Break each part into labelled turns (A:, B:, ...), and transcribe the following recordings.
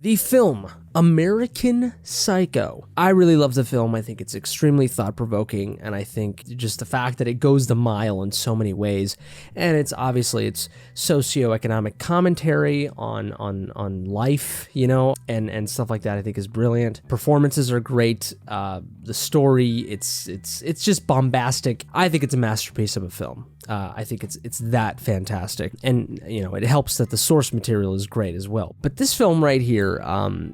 A: The film, American Psycho. I really love the film. I think it's extremely thought-provoking, and I think just the fact that it goes the mile in so many ways, and it's socioeconomic commentary on life, you know, and stuff like that, I think is brilliant. Performances are great. The story, it's just bombastic. I think it's a masterpiece of a film. I think it's that fantastic, and you know, it helps that the source material is great as well. But this film right here,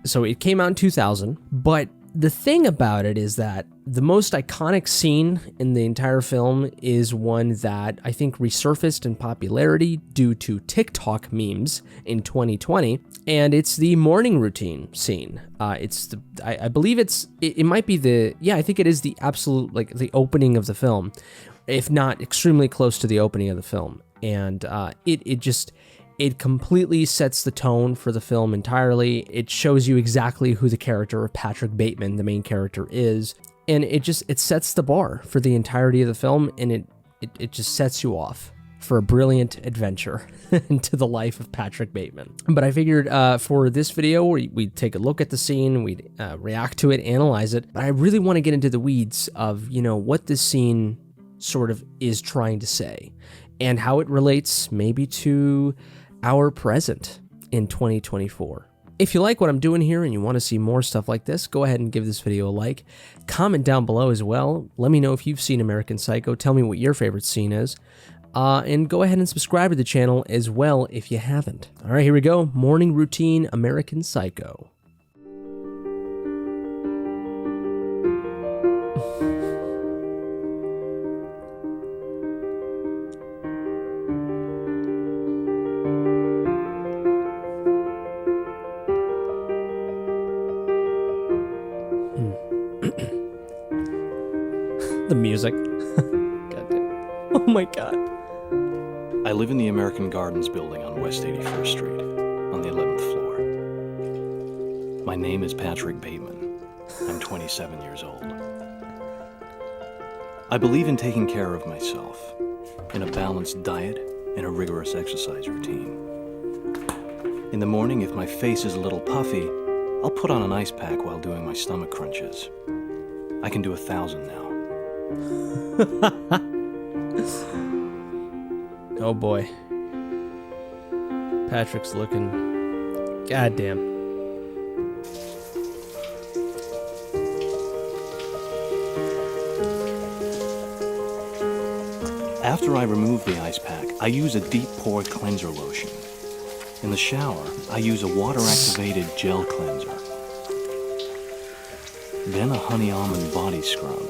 A: so it came out in 2000, but the thing about it is that the most iconic scene in the entire film is one that I think resurfaced in popularity due to TikTok memes in 2020, and it's the morning routine scene. I believe it might be I think it is the absolute, like, the opening of the film, if not extremely close to the opening of the film, and it completely sets the tone for the film entirely. It shows you exactly who the character of Patrick Bateman, the main character, is, and it sets the bar for the entirety of the film, and it just sets you off for a brilliant adventure into the life of Patrick Bateman. But I figured for this video, we'd take a look at the scene, we'd react to it, analyze it, but I really want to get into the weeds of, you know, what this scene sort of is trying to say, and how it relates maybe to our present in 2024. If you like what I'm doing here and you want to see more stuff like this, go ahead and give this video a like. Comment down below as well. Let me know if you've seen American Psycho. Tell me what your favorite scene is. And go ahead and subscribe to the channel as well if you haven't. All right, here we go. Morning routine, American Psycho. The music. God damn. Oh my god.
B: I live in the American Gardens building on West 81st Street, on the 11th floor. My name is Patrick Bateman. I'm 27 years old. I believe in taking care of myself, in a balanced diet and a rigorous exercise routine. In the morning, if my face is a little puffy, I'll put on an ice pack while doing my stomach crunches. I can do 1,000 now.
A: Oh boy. Patrick's looking goddamn.
B: After I remove the ice pack, I use a deep pore cleanser lotion. In the shower, I use a water-activated gel cleanser. Then a honey almond body scrub.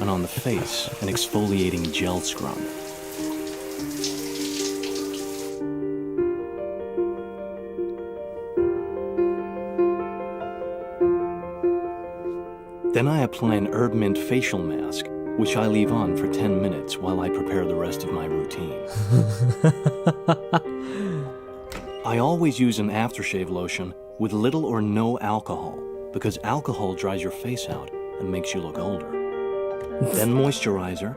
B: And on the face, an exfoliating gel scrub. Then I apply an herb mint facial mask, which I leave on for 10 minutes while I prepare the rest of my routine. I always use an aftershave lotion with little or no alcohol, because alcohol dries your face out and makes you look older. Then moisturizer,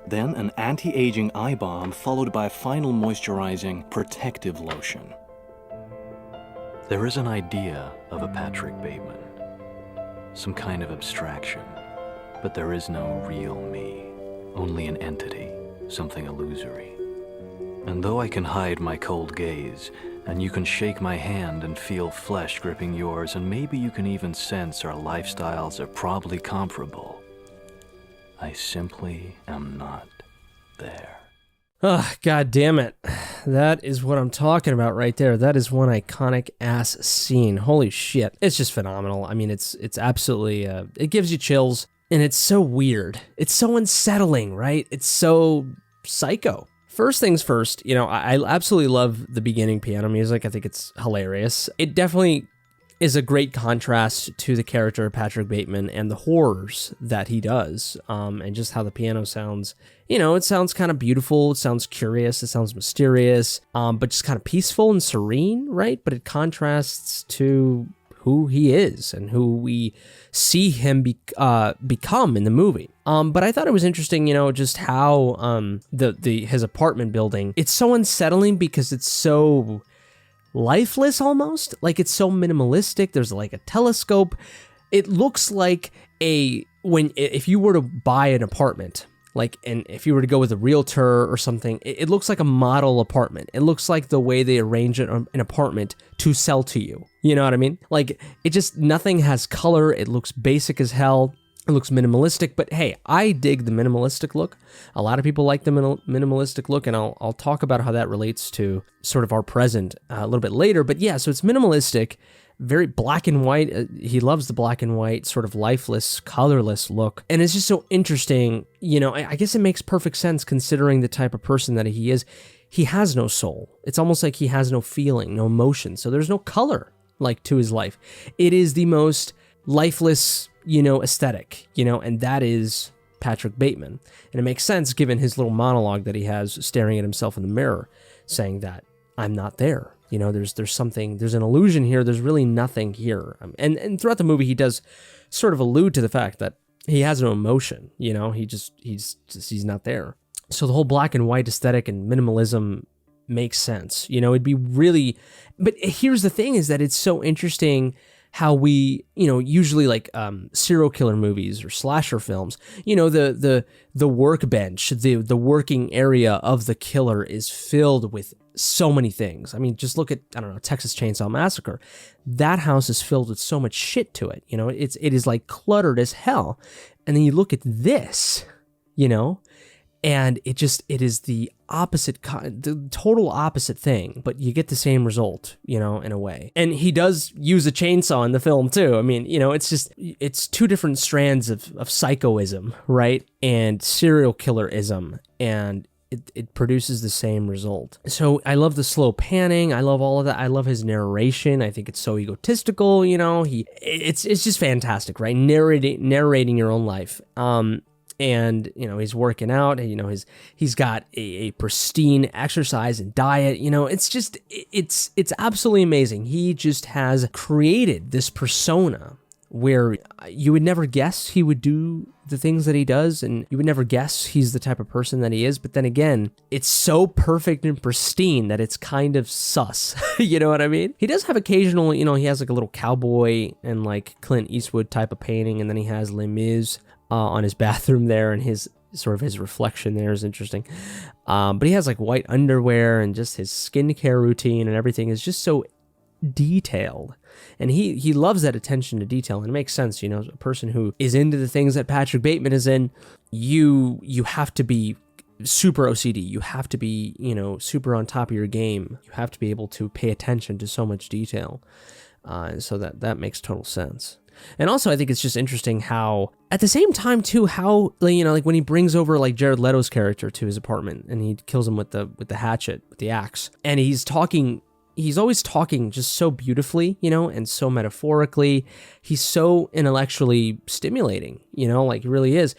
B: then an anti-aging eye balm, followed by a final moisturizing protective lotion. There is an idea of a Patrick Bateman, some kind of abstraction, but there is no real me, only an entity, something illusory. And though I can hide my cold gaze, and you can shake my hand and feel flesh gripping yours, and maybe you can even sense our lifestyles are probably comparable, I simply am not there.
A: Oh, god damn it. That is what I'm talking about right there. That is one iconic ass scene. Holy shit. It's just phenomenal. I mean, it's absolutely, it gives you chills, and it's so weird. It's so unsettling, right? It's so psycho. First things first, you know, I absolutely love the beginning piano music. I think it's hilarious. It definitely is a great contrast to the character of Patrick Bateman and the horrors that he does, and just how the piano sounds. You know, it sounds kind of beautiful, it sounds curious, it sounds mysterious, but just kind of peaceful and serene, right? But it contrasts to who he is and who we see him become in the movie. But I thought it was interesting, you know, just how his apartment building, it's so unsettling because it's so lifeless almost. Like it's so minimalistic. There's like a telescope. It looks like if you were to buy an apartment, like, and if you were to go with a realtor or something, it looks like a model apartment. It looks like the way they arrange an apartment to sell to you. You know what I mean? Like, it just, nothing has color. It looks basic as hell. It looks minimalistic, but hey, I dig the minimalistic look. A lot of people like the minimalistic look, and I'll talk about how that relates to sort of our present a little bit later. But yeah, so it's minimalistic, very black and white. He loves the black and white, sort of lifeless, colorless look. And it's just so interesting. You know, I guess it makes perfect sense considering the type of person that he is. He has no soul. It's almost like he has no feeling, no emotion. So there's no color like to his life. It is the most lifeless, you know, aesthetic, you know, and that is Patrick Bateman. And it makes sense given his little monologue that he has staring at himself in the mirror, saying that I'm not there. You know, there's something, there's an illusion here. There's really nothing here. And throughout the movie, he does sort of allude to the fact that he has no emotion. You know, he's not there. So the whole black and white aesthetic and minimalism makes sense. You know, it'd be really, but here's the thing is that it's so interesting how we, you know, usually like serial killer movies or slasher films, you know, the workbench, the working area of the killer is filled with so many things. I mean, just look at, I don't know, Texas Chainsaw Massacre. That house is filled with so much shit to it. You know, it is like cluttered as hell. And then you look at this, you know, and it is the opposite, the total opposite thing, but you get the same result, you know, in a way. And he does use a chainsaw in the film too. I mean, you know, it's two different strands of psychoism, right? And serial killerism, and it produces the same result. So I love the slow panning. I love all of that. I love his narration. I think it's so egotistical, you know, it's just fantastic, right? Narrating your own life. And, you know, he's working out, and, you know, he's got a pristine exercise and diet, you know, it's just, it's absolutely amazing. He just has created this persona where you would never guess he would do the things that he does, and you would never guess he's the type of person that he is. But then again, it's so perfect and pristine that it's kind of sus. You know what I mean? He does have occasional, you know, he has like a little cowboy and like Clint Eastwood type of painting, and then he has Les Mis on his bathroom there, and his sort of his reflection there is interesting. But he has like white underwear, and just his skincare routine and everything is just so detailed. And he loves that attention to detail, and it makes sense, you know, a person who is into the things that Patrick Bateman is in, you have to be super OCD. You have to be, you know, super on top of your game. You have to be able to pay attention to so much detail. And so that makes total sense. And also, I think it's just interesting how, at the same time, too, how, you know, like when he brings over like Jared Leto's character to his apartment and he kills him with the hatchet, with the axe, and he's always talking just so beautifully, you know, and so metaphorically. He's so intellectually stimulating, you know, like he really is.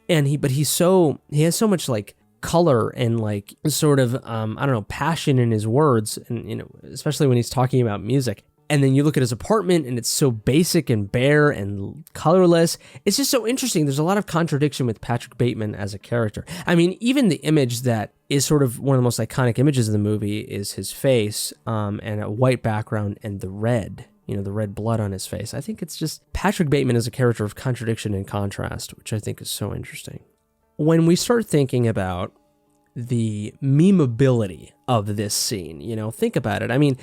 A: And he has so much like color and like sort of, I don't know, passion in his words, and, you know, especially when he's talking about music. And then you look at his apartment and it's so basic and bare and colorless. It's just so interesting. There's a lot of contradiction with Patrick Bateman as a character. I mean, even the image that is sort of one of the most iconic images of the movie is his face, and a white background and the red, you know, the red blood on his face. I think it's just Patrick Bateman is a character of contradiction and contrast, which I think is so interesting. When we start thinking about the memeability of this scene, you know, think about it. I mean,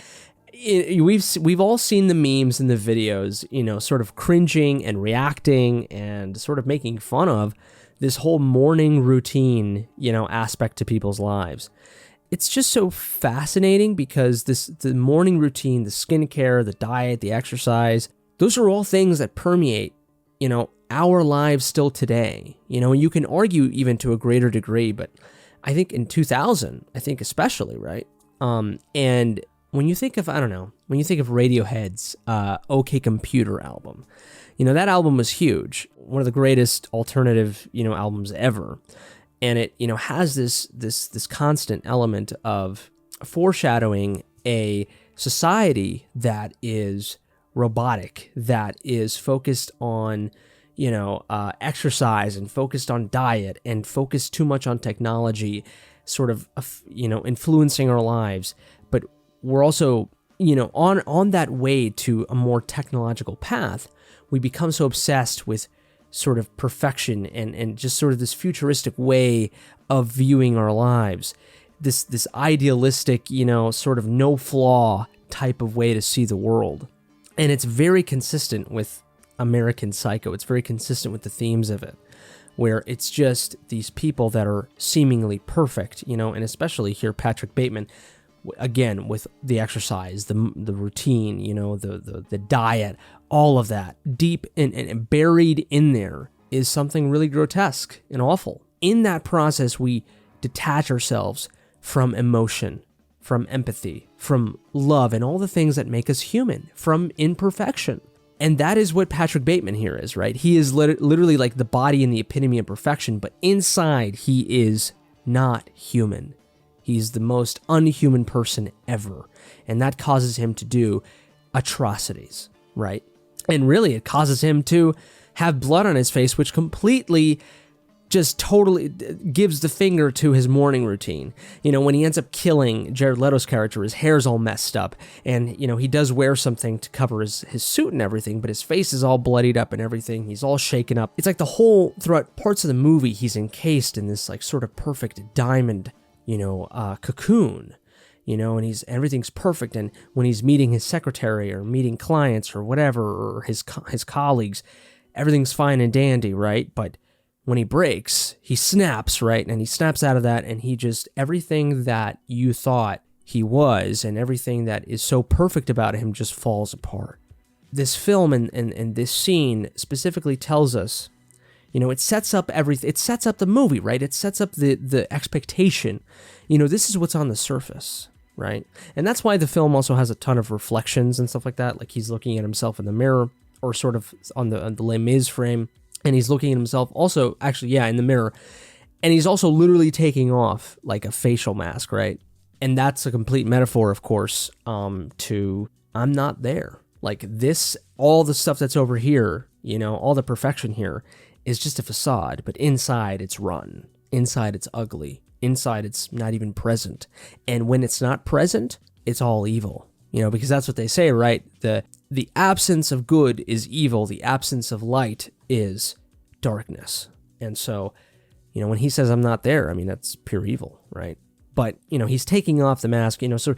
A: we've all seen the memes and the videos, you know, sort of cringing and reacting and sort of making fun of this whole morning routine, you know, aspect to people's lives. It's just so fascinating because the morning routine, the skincare, the diet, the exercise, those are all things that permeate, you know, our lives still today. You know, you can argue even to a greater degree, but I think in 2000, I think especially, right? And when you think of, I don't know, when you think of Radiohead's OK Computer album, you know, that album was huge. One of the greatest alternative, you know, albums ever. And it, you know, has this constant element of foreshadowing a society that is robotic, that is focused on, you know, exercise and focused on diet and focused too much on technology, sort of, you know, influencing our lives. But we're also on that way to a more technological path, we become so obsessed with sort of perfection and just sort of this futuristic way of viewing our lives, this idealistic, sort of no flaw type of way to see the world. And it's very consistent with American Psycho. It's very consistent with the themes of it, where it's just these people that are seemingly perfect, and especially here Patrick Bateman, again, with the exercise, the routine, the diet, all of that, deep and buried in there is something really grotesque and awful. In that process, we detach ourselves from emotion, from empathy, from love, and all the things that make us human, from imperfection. And that is what Patrick Bateman here is, right? He is literally like the body and the epitome of perfection, but inside he is not human. He's the most unhuman person ever. And that causes him to do atrocities, right? And really, it causes him to have blood on his face, which completely just totally gives the finger to his morning routine. When he ends up killing Jared Leto's character, his hair's all messed up, and, he does wear something to cover his suit and everything, but his face is all bloodied up and everything. He's all shaken up. It's like throughout parts of the movie, he's encased in this, like, sort of perfect diamond, cocoon, and everything's perfect. And when he's meeting his secretary or meeting clients or whatever, or his colleagues, everything's fine and dandy, right? But when he breaks, he snaps, right? And he snaps out of that, and everything that you thought he was and everything that is so perfect about him just falls apart. This film and this scene specifically tells us, it sets up everything. It sets up the movie, right? It sets up the expectation. This is what's on the surface, right? And that's why the film also has a ton of reflections and stuff like that. Like he's looking at himself in the mirror, or sort of on the Les Mis frame. And he's looking at himself also, actually, in the mirror. And he's also literally taking off like a facial mask, right? And that's a complete metaphor, of course, to I'm not there. Like this, all the stuff that's over here, all the perfection here is just a facade. But inside, it's run. Inside, it's ugly. Inside, it's not even present. And when it's not present, it's all evil. Because that's what they say, right? The absence of good is evil. The absence of light is darkness. And so, when he says, I'm not there, that's pure evil, right? But, he's taking off the mask, so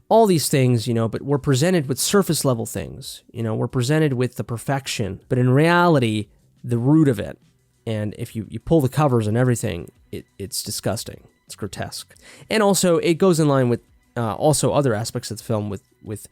A: all these things, but we're presented with surface level things, we're presented with the perfection, but in reality, the root of it, and if you pull the covers and everything, it's disgusting. It's grotesque. And also, it goes in line with also other aspects of the film with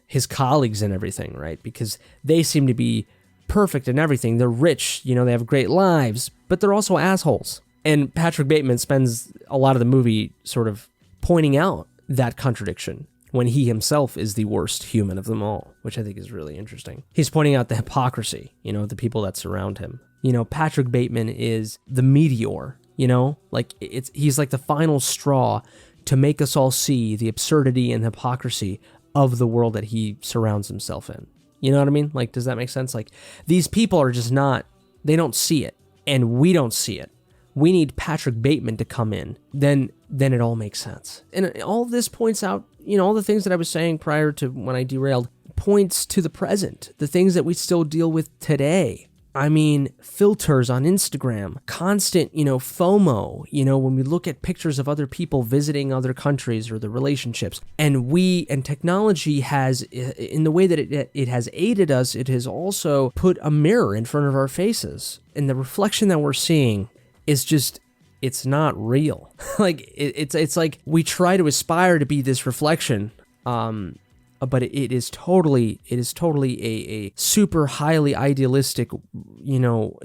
A: his colleagues and everything, right? Because they seem to be perfect and everything. They're rich, they have great lives, but they're also assholes. And Patrick Bateman spends a lot of the movie sort of pointing out that contradiction when he himself is the worst human of them all, which I think is really interesting. He's pointing out the hypocrisy, the people that surround him. Patrick Bateman is the meteor, like he's like the final straw to make us all see the absurdity and hypocrisy of the world that he surrounds himself in. You know what I mean? Like, does that make sense? Like, these people are just they don't see it, and we don't see it. We need Patrick Bateman to come in. Then it all makes sense. And all this points out, all the things that I was saying prior to when I derailed points to the present, the things that we still deal with today. Filters on Instagram, constant, FOMO, when we look at pictures of other people visiting other countries or the relationships, and technology has, in the way that it has aided us, it has also put a mirror in front of our faces, and the reflection that we're seeing is just, it's not real. Like, it's like we try to aspire to be this reflection, but it is totally a super highly idealistic,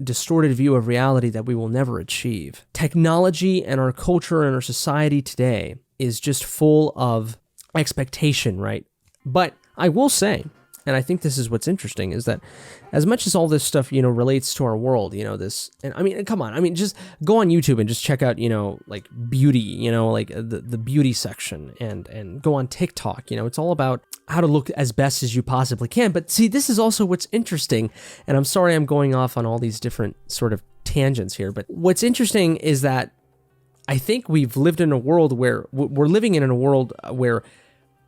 A: distorted view of reality that we will never achieve. Technology and our culture and our society today is just full of expectation, right? But I will say, and I think this is what's interesting, is that as much as all this stuff, relates to our world, come on, just go on YouTube and just check out, like beauty, like the beauty section, and go on TikTok, it's all about how to look as best as you possibly can. But see, this is also what's interesting, and I'm sorry I'm going off on all these different sort of tangents here, but what's interesting is that I think we've lived in a world where we're living in a world where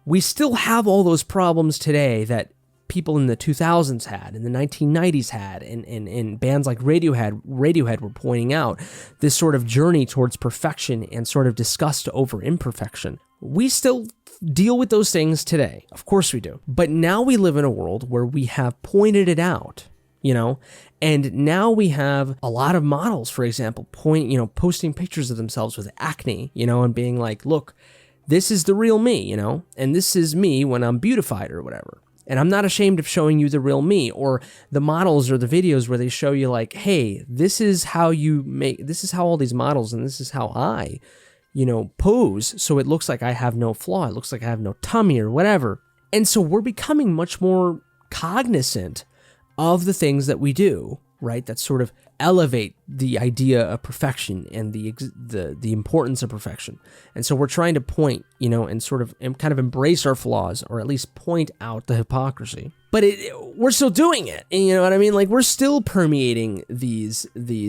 A: We still have all those problems today that people in the 2000s had, in the 1990s had, and bands like Radiohead were pointing out this sort of journey towards perfection and sort of disgust over imperfection. We still deal with those things today. Of course we do. But now we live in a world where we have pointed it out, and now we have a lot of models, for example, posting pictures of themselves with acne, and being like, look, this is the real me, and this is me when I'm beautified or whatever. And I'm not ashamed of showing you the real me, or the models or the videos where they show you like, hey, this is how all these models, and this is how I, pose. So it looks like I have no flaw. It looks like I have no tummy or whatever. And so we're becoming much more cognizant of the things that we do, right? That sort of elevate the idea of perfection and the importance of perfection. And so we're trying to point, and sort of kind of embrace our flaws, or at least point out the hypocrisy. But we're still doing it. And you know what I mean? Like, we're still permeating these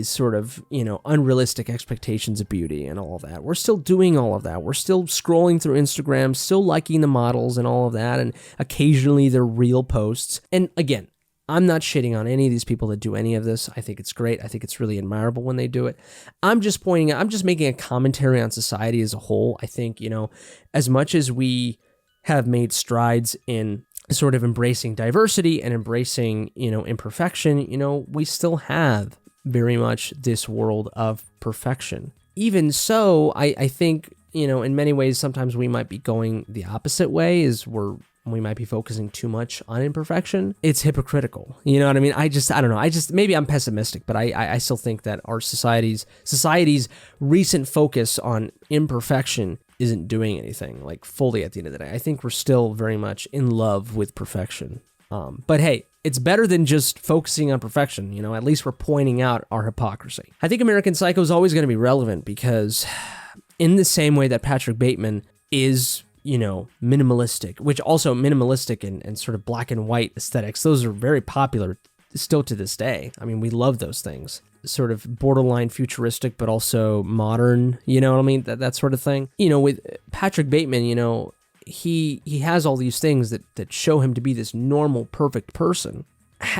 A: sort of, unrealistic expectations of beauty and all of that. We're still doing all of that. We're still scrolling through Instagram, still liking the models and all of that, and occasionally their real posts. And again, I'm not shitting on any of these people that do any of this. I think it's great. I think it's really admirable when they do it. I'm just making a commentary on society as a whole. I think, as much as we have made strides in sort of embracing diversity and embracing, imperfection, we still have very much this world of perfection. Even so, I think, in many ways, sometimes we might be going the opposite way, we might be focusing too much on imperfection. It's hypocritical. You know what I mean? I don't know. Maybe I'm pessimistic, but I still think that our society's recent focus on imperfection isn't doing anything like fully at the end of the day. I think we're still very much in love with perfection. But hey, it's better than just focusing on perfection. At least we're pointing out our hypocrisy. I think American Psycho is always going to be relevant because in the same way that Patrick Bateman is, minimalistic, which also minimalistic and sort of black and white aesthetics, those are very popular still to this day. I mean, we love those things. Sort of borderline futuristic, but also modern, you know what I mean? That sort of thing. With Patrick Bateman, he has all these things that show him to be this normal, perfect person.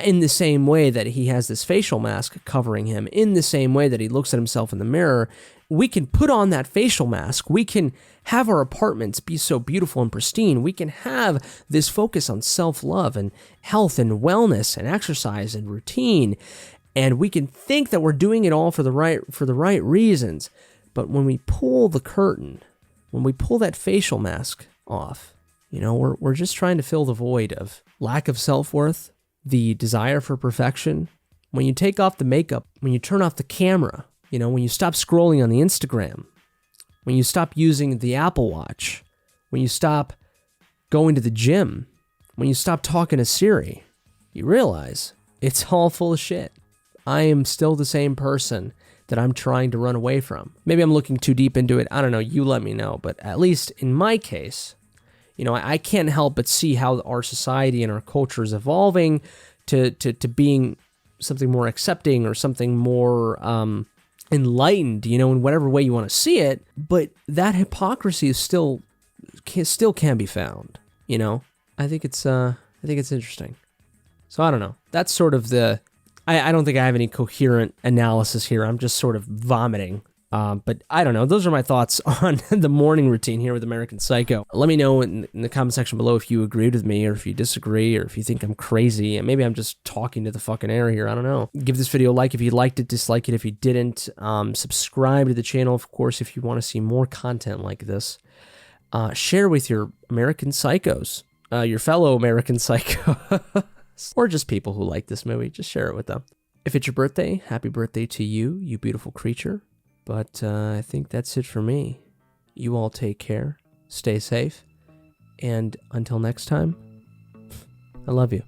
A: In the same way that he has this facial mask covering him, in the same way that he looks at himself in the mirror, we can put on that facial mask. We can have our apartments be so beautiful and pristine. We can have this focus on self-love and health and wellness and exercise and routine. And we can think that we're doing it all for the right reasons. But when we pull the curtain, when we pull that facial mask off, we're just trying to fill the void of lack of self-worth, the desire for perfection. When you take off the makeup, when you turn off the camera, when you stop scrolling on the Instagram, when you stop using the Apple Watch, when you stop going to the gym, when you stop talking to Siri, you realize it's all full of shit. I am still the same person that I'm trying to run away from. Maybe I'm looking too deep into it. I don't know. You let me know. But at least in my case, I can't help but see how our society and our culture is evolving to being something more accepting or something more enlightened, in whatever way you want to see it. But that hypocrisy is still can be found. I think it's interesting. So I don't know. That's sort of I don't think I have any coherent analysis here. I'm just sort of vomiting. But I don't know. Those are my thoughts on the morning routine here with American Psycho. Let me know in the comment section below if you agreed with me or if you disagree or if you think I'm crazy. And maybe I'm just talking to the fucking air here. I don't know. Give this video a like if you liked it, dislike it if you didn't. Subscribe to the channel, of course, if you want to see more content like this. Share with your American Psychos, your fellow American Psychos, or just people who like this movie. Just share it with them. If it's your birthday, happy birthday to you, you beautiful creature. But I think that's it for me. You all take care, stay safe, and until next time, I love you.